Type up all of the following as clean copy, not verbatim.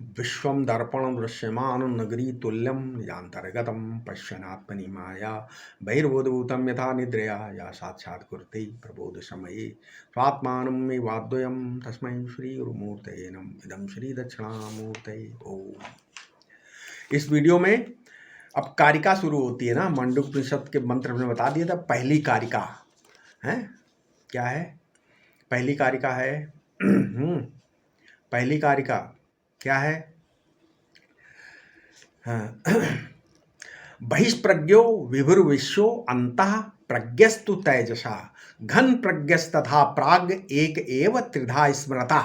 विश्वं दर्पणं दृश्यमानं नगरी तुल्यं निजान्तर्गतं पश्यन्नात्मनि माया बहिर्भूतभूतं यथा निद्रया या साक्षात् कुरुते प्रबोधसमये स्वात्मानं मे वाद्वयं तस्मै श्रीगुरुमूर्तये नमः। इदं श्रीदक्षिणामूर्तये ओम। इस वीडियो में अब कारिका शुरू होती है ना, मंडूकोपनिषद के मंत्र में बता दिया था। पहली कारिका है क्या है? पहली कारिका है पहली कारिका क्या है? हाँ। बहिष्प्रज्ञो विभुर्विश्वो अंतः प्रज्ञस्तु तेजसा घन प्रज्ञस्तथा प्राग एक एव त्रिधा स्मृता।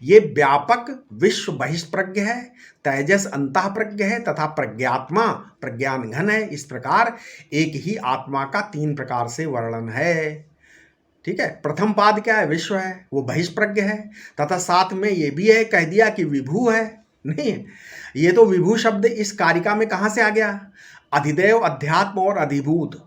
ये व्यापक विश्व बहिष्प्रज्ञ है, तेजस अंतः प्रज्ञ है तथा प्रज्ञात्मा प्रज्ञान घन है। इस प्रकार एक ही आत्मा का तीन प्रकार से वर्णन है। ठीक है, प्रथम पाद क्या है? विश्व है, वो बहिष्प्रज्ञ है तथा साथ में ये भी है, कह दिया कि विभू है। नहीं, ये तो विभू शब्द इस कारिका में कहां से आ गया? अधिदेव, अध्यात्म और अधिभूत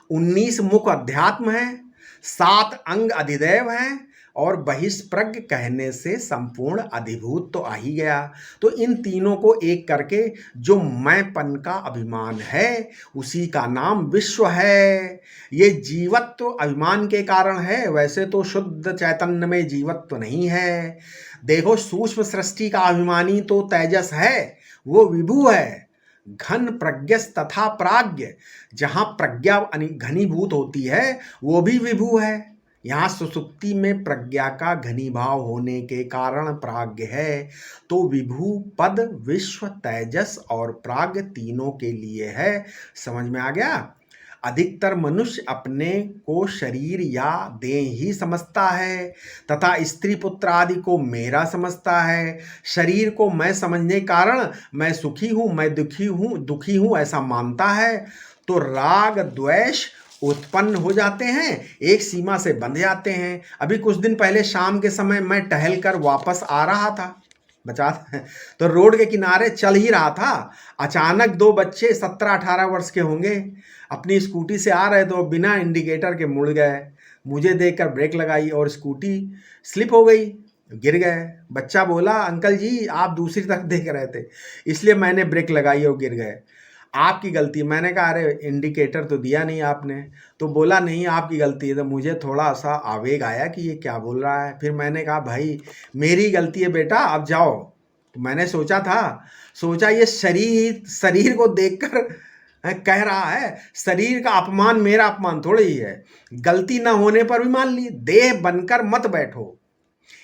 19 मुख अध्यात्म है, 7 अंग अधिदेव हैं और बहिष्प्रज्ञ कहने से संपूर्ण अधिभूत तो आ ही गया। तो इन तीनों को एक करके जो मैंपन का अभिमान है उसी का नाम विश्व है। ये जीवत्व अभिमान के कारण है, वैसे तो शुद्ध चैतन्य में जीवत्व नहीं है। देखो, सूक्ष्म सृष्टि का अभिमानी तो तेजस है, वो विभू है। घन प्रज्ञस तथा प्राज्ञ, जहां प्रज्ञा घनीभूत होती है वो भी विभू है। यहाँ सुसुप्ति में प्रज्ञा का घनीभाव होने के कारण प्राज्ञ है। तो विभू पद विश्व, तेजस और प्राज्ञ तीनों के लिए है। समझ में आ गया? अधिकतर मनुष्य अपने को शरीर या देह ही समझता है तथा स्त्री पुत्र आदि को मेरा समझता है। शरीर को मैं समझने कारण मैं सुखी हूँ, मैं दुखी हूँ ऐसा मानता है। तो राग द्वेष उत्पन्न हो जाते हैं, एक सीमा से बंध जाते हैं। अभी कुछ दिन पहले शाम के समय मैं टहल कर वापस आ रहा था, बचा तो रोड के किनारे चल ही रहा था। अचानक 2 बच्चे 17-18 वर्ष के होंगे अपनी स्कूटी से आ रहे तो बिना इंडिकेटर के मुड़ गए। मुझे देखकर ब्रेक लगाई और स्कूटी स्लिप हो गई, गिर गए। बच्चा बोला, अंकल जी आप दूसरी तरफ देख रहे थे इसलिए मैंने ब्रेक लगाई और गिर गए, आपकी गलती। मैंने कहा अरे इंडिकेटर तो दिया नहीं आपने। तो बोला नहीं आपकी गलती है। तो मुझे थोड़ा सा आवेग आया कि ये क्या बोल रहा है। फिर मैंने कहा भाई मेरी गलती है बेटा, अब जाओ। तो मैंने सोचा ये शरीर को देखकर कह रहा है, शरीर का अपमान मेरा अपमान थोड़ी ही है। गलती ना होने पर भी मान ली, देह बनकर मत बैठो,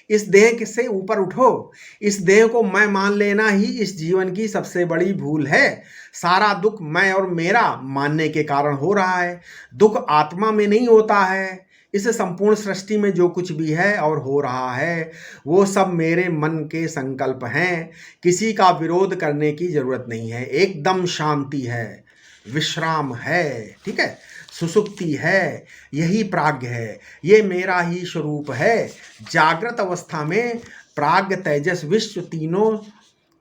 इस देह से ऊपर उठो। इस देह को मैं मान लेना ही इस जीवन की सबसे बड़ी भूल है। सारा दुख मैं और मेरा मानने के कारण हो रहा है। दुख आत्मा में नहीं होता है। इस संपूर्ण सृष्टि में जो कुछ भी है और हो रहा है वो सब मेरे मन के संकल्प हैं। किसी का विरोध करने की जरूरत नहीं है। एकदम शांति है, विश्राम है, ठीक है, सुसुप्ति है, यही प्राज्ञ है, ये मेरा ही स्वरूप है। जागृत अवस्था में प्राज्ञ तेजस विश्व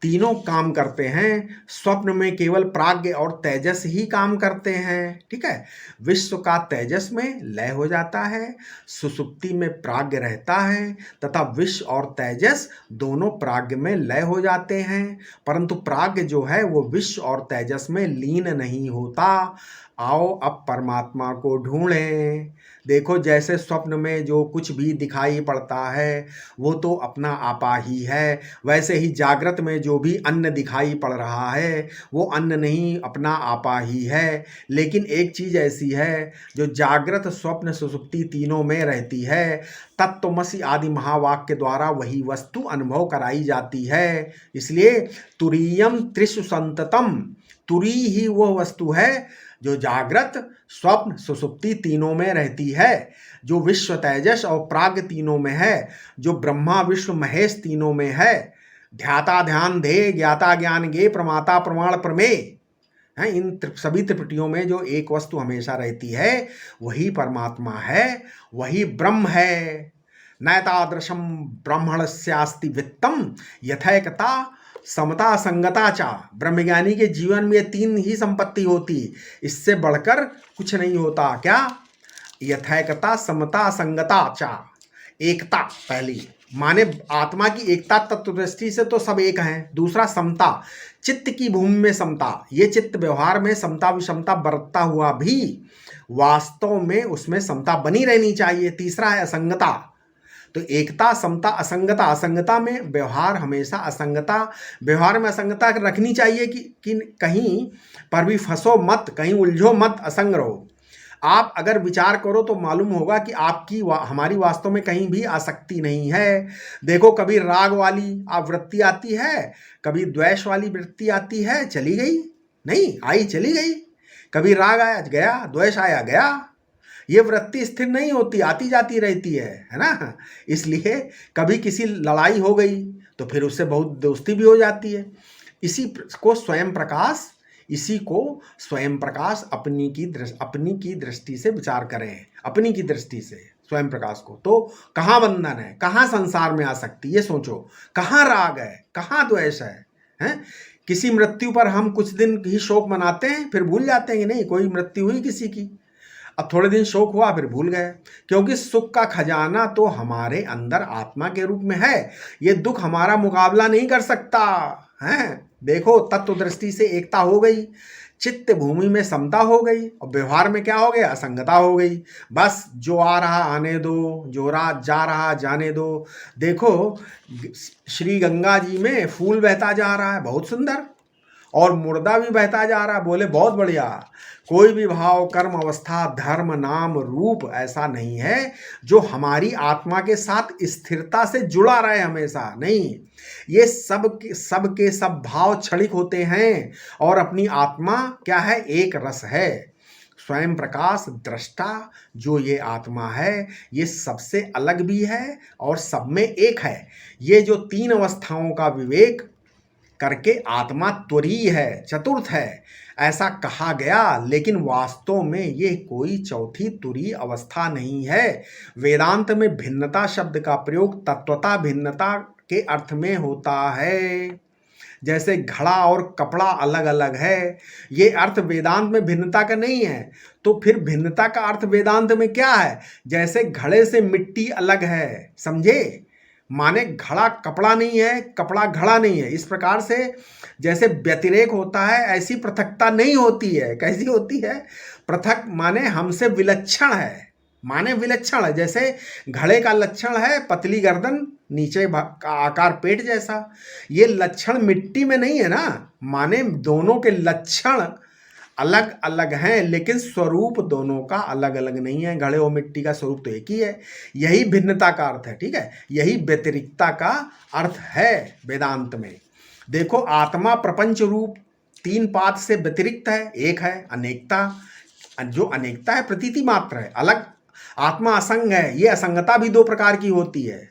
तीनों काम करते हैं। स्वप्न में केवल प्राज्ञ और तेजस ही काम करते हैं। ठीक है, विश्व का तेजस में लय हो जाता है, सुसुप्ति में प्राज्ञ रहता है तथा विश्व और तेजस दोनों प्राज्ञ में लय हो जाते हैं। परंतु प्राज्ञ जो है वो विश्व और तेजस में लीन नहीं होता। आओ अब परमात्मा को ढूंढें। देखो, जैसे स्वप्न में जो कुछ भी दिखाई पड़ता है वो तो अपना आपा ही है, वैसे ही जागृत में जो भी अन्न दिखाई पड़ रहा है वो अन्न नहीं, अपना आपा ही है। लेकिन एक चीज़ ऐसी है जो जागृत स्वप्न सुषुप्ति तीनों में रहती है। तत्त्वमसि आदि महावाक्य द्वारा वही वस्तु अनुभव कराई जाती है। इसलिए तुरीयम त्रिषु संततम, तुरी ही वह वस्तु है जो जागृत स्वप्न सुषुप्ति तीनों में रहती है, जो विश्व तेजस और प्राज्ञ तीनों में है, जो ब्रह्मा विष्णु महेश तीनों में है। ध्याता ध्यान धे, ज्ञाता ज्ञान गे, प्रमाता प्रमाण प्रमेय है। इन सभी त्रिपुटियों में जो एक वस्तु हमेशा रहती है वही परमात्मा है, वही ब्रह्म है। नैतादृशम ब्रह्मणस्यास्ति वित्तम यथैकता समता संगता चा। ब्रह्मज्ञानी के जीवन में 3 ही संपत्ति होती, इससे बढ़कर कुछ नहीं होता। क्या? यथैकता, समता, संगता चा, एकता पहली, माने आत्मा की एकता तत्व दृष्टि से तो सब एक हैं। दूसरा समता, चित्त की भूमि में समता, ये चित्त व्यवहार में समता विषमता बरतता हुआ भी वास्तव में उसमें समता बनी रहनी चाहिए। तीसरा है असंगता, तो एकता समता असंगता, असंगता में व्यवहार हमेशा असंगता, व्यवहार में असंगता रखनी चाहिए कि कहीं पर भी फंसो मत, कहीं उलझो मत, असंग रहो। आप अगर विचार करो तो मालूम होगा कि आपकी हमारी वास्तव में कहीं भी आसक्ति नहीं है। देखो कभी राग वाली वृत्ति आती है, कभी द्वेष वाली वृत्ति आती है, चली गई, नहीं आई चली गई। कभी राग आया गया, द्वेष आया गया। ये वृत्ति स्थिर नहीं होती, आती जाती रहती है ना। इसलिए कभी किसी लड़ाई हो गई तो फिर उससे बहुत दोस्ती भी हो जाती है। इसी को स्वयं प्रकाश, इसी को स्वयं प्रकाश अपनी की दृष्टि से विचार करें, अपनी की दृष्टि से स्वयं प्रकाश को। तो कहाँ बंधन है, कहाँ संसार में आ सकती, ये सोचो, कहाँ राग है, कहाँ द्वेष है? किसी मृत्यु पर हम कुछ दिन ही शोक मनाते हैं, फिर भूल जाते हैं कि नहीं कोई मृत्यु हुई किसी की, अब थोड़े दिन शोक हुआ फिर भूल गए, क्योंकि सुख का खजाना तो हमारे अंदर आत्मा के रूप में है। ये दुख हमारा मुकाबला नहीं कर सकता है। देखो तत्व दृष्टि से एकता हो गई, चित्त भूमि में समता हो गई, और व्यवहार में क्या हो गया, असंगता हो गई। बस जो आ रहा आने दो, जो जा रहा जाने दो। देखो श्री गंगा जी में फूल बहता जा रहा है, बहुत सुंदर, और मुर्दा भी बहता जा रहा है, बोले बहुत बढ़िया। कोई भी भाव कर्म अवस्था धर्म नाम रूप ऐसा नहीं है जो हमारी आत्मा के साथ स्थिरता से जुड़ा रहे हमेशा, नहीं। ये सब के सब भाव क्षणिक होते हैं, और अपनी आत्मा क्या है, एक रस है। स्वयं प्रकाश दृष्टा जो ये आत्मा है, ये सबसे अलग भी है और सब में एक है। ये जो तीन अवस्थाओं का विवेक करके आत्मा त्वरीय है, चतुर्थ है, ऐसा कहा गया, लेकिन वास्तव में ये कोई चौथी तुरीय अवस्था नहीं है। वेदांत में भिन्नता शब्द का प्रयोग तत्वता भिन्नता के अर्थ में होता है। जैसे घड़ा और कपड़ा अलग अलग है, ये अर्थ वेदांत में भिन्नता का नहीं है। तो फिर भिन्नता का अर्थ वेदांत में क्या है? जैसे घड़े से मिट्टी अलग है, समझे? माने घड़ा कपड़ा नहीं है, कपड़ा घड़ा नहीं है। इस प्रकार से जैसे व्यतिरेक होता है, ऐसी पृथकता नहीं होती है। कैसी होती है? पृथक माने हमसे विलक्षण है, माने विलक्षण है। जैसे घड़े का लक्षण है पतली गर्दन, नीचे का आकार पेट जैसा, ये लक्षण मिट्टी में नहीं है ना। माने दोनों के लक्षण अलग अलग हैं, लेकिन स्वरूप दोनों का अलग अलग नहीं है। घड़े और मिट्टी का स्वरूप तो एक ही है। यही भिन्नता का अर्थ है, ठीक है, यही व्यतिरिक्तता का अर्थ है वेदांत में। देखो आत्मा प्रपंच रूप तीन पाद से व्यतिरिक्त है, एक है अनेकता। जो अनेकता है प्रतीति मात्र है, अलग। आत्मा असंग है, ये असंगता भी दो प्रकार की होती है।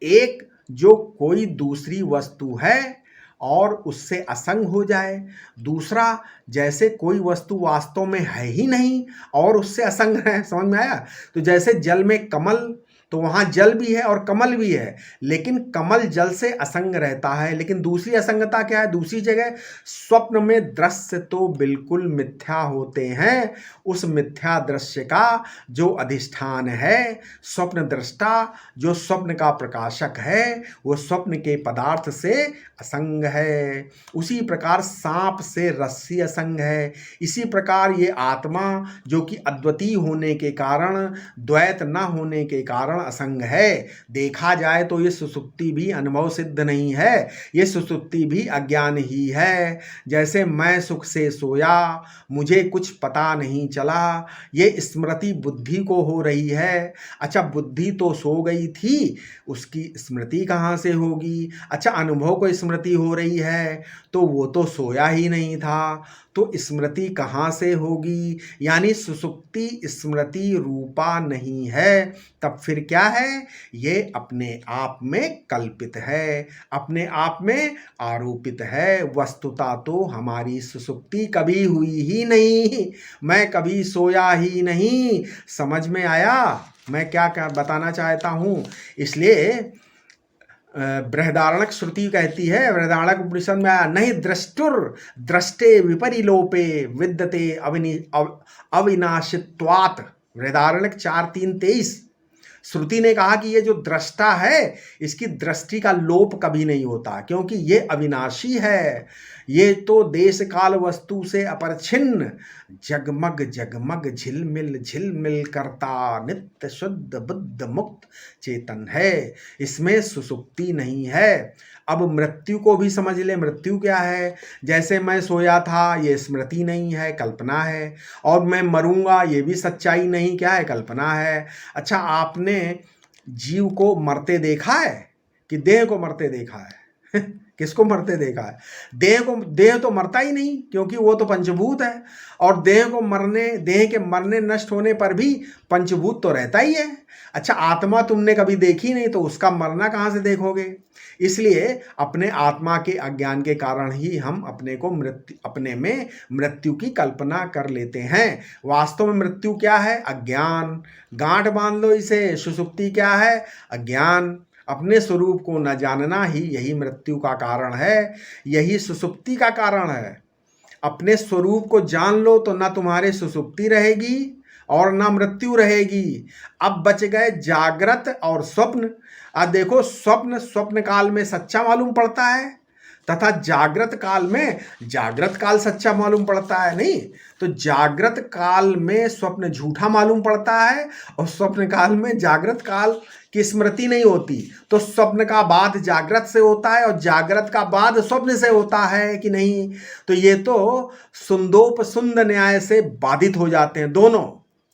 एक जो कोई दूसरी वस्तु है और उससे असंग हो जाए, दूसरा जैसे कोई वस्तु वास्तव में है ही नहीं और उससे असंग है। समझ में आया? तो जैसे जल में कमल, तो वहाँ जल भी है और कमल भी है, लेकिन कमल जल से असंग रहता है। लेकिन दूसरी असंगता क्या है? दूसरी जगह स्वप्न में दृश्य तो बिल्कुल मिथ्या होते हैं, उस मिथ्या दृश्य का जो अधिष्ठान है, स्वप्न दृष्टा जो स्वप्न का प्रकाशक है, वो स्वप्न के पदार्थ से असंग है। उसी प्रकार सांप से रस्सी असंग है। इसी प्रकार ये आत्मा जो कि अद्वितीय होने के कारण, द्वैत न होने के कारण असंग है। देखा जाए तो ये सुसुप्ति भी अनुभव सिद्ध नहीं है, ये सुसुप्ति भी अज्ञान ही है। जैसे मैं सुख से सोया, मुझे कुछ पता नहीं चला, ये स्मृति बुद्धि को हो रही है। अच्छा बुद्धि तो सो गई थी, उसकी स्मृति कहाँ से होगी? अच्छा अनुभव को स्मृति हो रही है, तो वो तो सोया ही नहीं था, तो स्मृति कहाँ से होगी? यानी सुसुप्ति स्मृति रूपा नहीं है। तब फिर क्या है? ये अपने आप में कल्पित है, अपने आप में आरोपित है। वस्तुता तो हमारी सुसुप्ति कभी हुई ही नहीं, मैं कभी सोया ही नहीं। समझ में आया मैं क्या क्या बताना चाहता हूँ? इसलिए बृहदारण्यक श्रुति कहती है, बृहदारण्यक उपनिषद में आया, नहीं दृष्टुर दृष्टे विपरिलोपे विद्यते अविनाशित्वात्। बृहदारण्यक 4:3-23। श्रुति ने कहा कि ये जो दृष्टा है इसकी दृष्टि का लोप कभी नहीं होता, क्योंकि ये अविनाशी है। ये तो देश काल वस्तु से अपरिछिन्न जगमग जगमग झिलमिल झिलमिल करता नित्य शुद्ध बुद्ध मुक्त चेतन है। इसमें सुसुप्ति नहीं है। अब मृत्यु को भी समझ ले, मृत्यु क्या है? जैसे मैं सोया था, ये स्मृति नहीं है, कल्पना है। और मैं मरूंगा, ये भी सच्चाई नहीं, क्या है? कल्पना है। अच्छा, आपने जीव को मरते देखा है कि देह को मरते देखा है? किसको मरते देखा है? देह तो मरता ही नहीं, क्योंकि वो तो पंचभूत है। और देह के मरने नष्ट होने पर भी पंचभूत तो रहता ही है। अच्छा, आत्मा तुमने कभी देखी नहीं, तो उसका मरना कहाँ से देखोगे? इसलिए अपने आत्मा के अज्ञान के कारण ही हम अपने में मृत्यु की कल्पना कर लेते हैं। वास्तव में मृत्यु क्या है? अज्ञान। गांठ बांध लो इसे। सुषुप्ति क्या है? अज्ञान। अपने स्वरूप को न जानना ही यही मृत्यु का कारण है, यही सुषुप्ति का कारण है। अपने स्वरूप को जान लो तो ना तुम्हारे सुषुप्ति रहेगी और ना मृत्यु रहेगी। अब बच गए जागृत और स्वप्न। अब देखो, स्वप्न काल में सच्चा मालूम पड़ता है तथा जागृत काल सच्चा मालूम पड़ता है। नहीं तो जागृत काल में स्वप्न झूठा मालूम पड़ता है और स्वप्न काल में जागृत काल की स्मृति नहीं होती। तो स्वप्न का बाद जागृत से होता है और जागृत का बाद स्वप्न से होता है कि नहीं? तो ये तो सुंदोपसुंद न्याय से बाधित हो जाते हैं दोनों।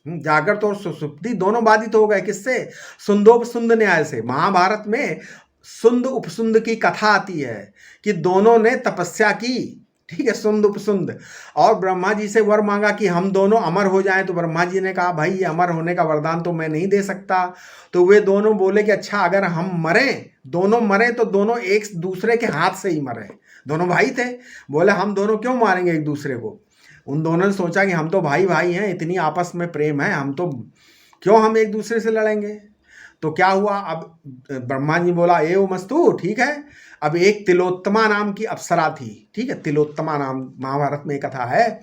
जागृत और सुषुप्ति दोनों बाधित हो गए। किससे? सुंदोपसुंद न्याय से। महाभारत में सुंद उपसुंद की कथा आती है कि दोनों ने तपस्या की, ठीक है, सुंद उपसुंद, और ब्रह्मा जी से वर मांगा कि हम दोनों अमर हो जाएं। तो ब्रह्मा जी ने कहा, भाई ये अमर होने का वरदान तो मैं नहीं दे सकता। तो वे दोनों बोले कि अच्छा, अगर हम दोनों मरे तो दोनों एक दूसरे के हाथ से ही मरे। दोनों भाई थे। बोले हम दोनों क्यों मारेंगे एक दूसरे को? उन दोनों ने सोचा कि हम तो भाई भाई हैं, इतनी आपस में प्रेम है, हम एक दूसरे से लड़ेंगे। तो क्या हुआ? अब ब्रह्मा जी बोला, ए मस्तु, ठीक है। अब एक तिलोत्तमा नाम की अप्सरा थी, ठीक है, तिलोत्तमा नाम, महाभारत में कथा है।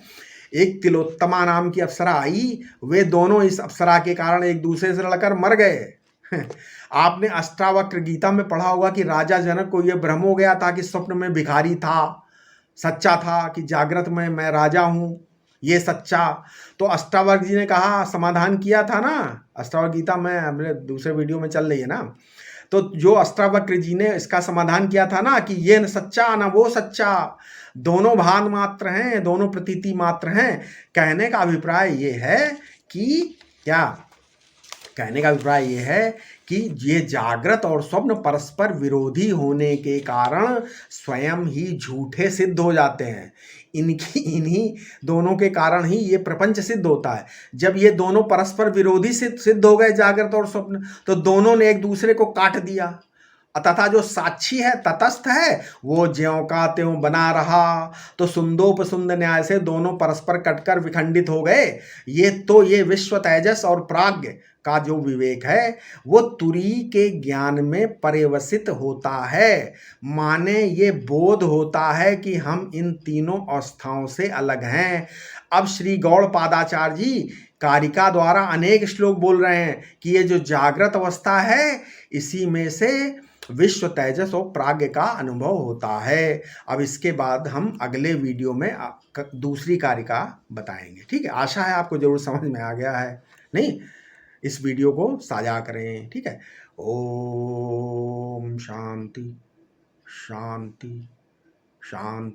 एक तिलोत्तमा नाम की अप्सरा आई। वे दोनों इस अप्सरा के कारण एक दूसरे से लड़कर मर गए। आपने अष्टावक्र गीता में पढ़ा होगा कि राजा जनक को यह भ्रम हो गया था कि स्वप्न में भिखारी था, सच्चा था, कि जागृत में मैं राजा हूं, ये सच्चा। तो अष्टावक्र जी ने कहा, समाधान किया था ना, अष्टावक्र गीता में हमने दूसरे वीडियो में चल रही है ना। तो जो अष्टावक्र जी ने इसका समाधान किया था ना कि ये न सच्चा ना वो सच्चा, दोनों भान मात्र हैं, दोनों प्रतीति मात्र हैं। कहने का अभिप्राय ये है कि क्या? कहने का अभिप्राय ये है कि ये जागृत और स्वप्न परस्पर विरोधी होने के कारण स्वयं ही झूठे सिद्ध हो जाते हैं। इन्हीं दोनों के कारण ही ये प्रपंच सिद्ध होता है। जब ये दोनों परस्पर विरोधी सिद्ध हो गए, जागृत और स्वप्न, तो दोनों ने एक दूसरे को काट दिया। तथा जो साक्षी है, तटस्थ है, वो ज्यों का त्यों बना रहा। तो सुंदोपसुंद न्याय से दोनों परस्पर कटकर विखंडित हो गए। ये विश्व तेजस और प्राज्ञ का जो विवेक है वो तुरी के ज्ञान में पर्यवसित होता है। माने ये बोध होता है कि हम इन तीनों अवस्थाओं से अलग हैं। अब श्री गौड़पादाचार्य जी कारिका द्वारा अनेक श्लोक बोल रहे हैं कि ये जो जागृत अवस्था है, इसी में से विश्व तेजस और प्राज्ञ का अनुभव होता है। अब इसके बाद हम अगले वीडियो में दूसरी कारिका बताएंगे, ठीक है। आशा है आपको जरूर समझ में आ गया है। नहीं, इस वीडियो को साझा करें, ठीक है। ओम शांति शांति शांति।